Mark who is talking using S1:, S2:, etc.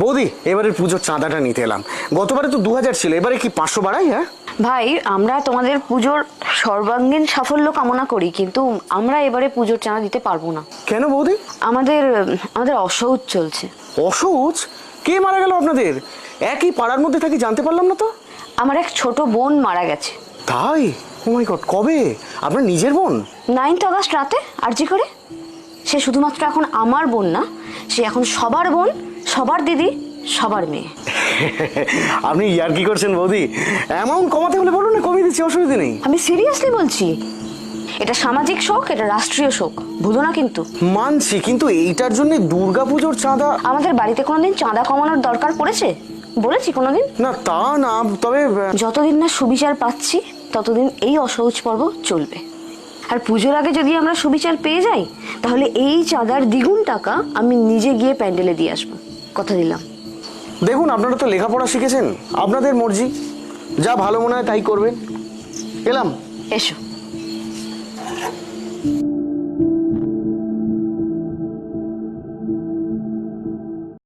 S1: বৌদি, এবারের পুজোর চাঁদাটা নিতে এলাম। গতবারে তো 2000 ছিল, এবারে কি 500 বাড়াই? হ্যাঁ
S2: ভাই, আমরা তোমাদের পুজোর সর্বাঙ্গীন সাফল্য কামনা করি, কিন্তু আমরা এবারে পুজোর চাঁদা দিতে পারবো না।
S1: কেন বৌদি?
S2: আমাদের আমাদের অসহ্য চলছে।
S1: অসুচ? কে মারা গেল আপনাদের? একই পাড়ার মধ্যে থাকি, জানতে পারলাম না তো।
S2: আমার এক ছোট বোন মারা গেছে।
S1: তাই? ও মাই গড, কবে? আপনার নিজের বোন?
S2: 9th আগস্ট রাতে আরজি করে। সে শুধুমাত্র এখন আমার বোন না, সে এখন সবার বোন, সবার দিদি, সবার মেয়ে।
S1: আপনি ইয়ার কি করছেন বৌদি? অ্যামাউন্ট কমাতে হলে বলুন না, কমিয়ে দিচ্ছি, অসুবিধা নেই।
S2: আমি সিরিয়াসলি বলছি, এটা সামাজিক শোক, এটা রাষ্ট্রীয় শোক, ভুলো না কিন্তু।
S1: মানছি, কিন্তু এইটার জন্য দুর্গাপুজোর চাঁদা?
S2: আমাদের বাড়িতে কোনোদিন চাঁদা কমানোর দরকার পড়েছে বলেছি কোনোদিন?
S1: না তা না, তবে
S2: যতদিন না সুবিচার পাচ্ছি ততদিন এই অসহজ পর্ব চলবে। আর পুজোর আগে যদি আমরা সুবিচার পেয়ে যাই, তাহলে এই চাঁদার দ্বিগুণ টাকা আমি নিজে গিয়ে প্যান্ডেলে দিয়ে আসবো, কথা দিলাম।
S1: দেখুন, আপনারা তো লেখাপড়া শিখেছেন, আপনাদের মর্জি, যা ভালো মনে হয় তাই করবেন। এলাম।
S2: এসো।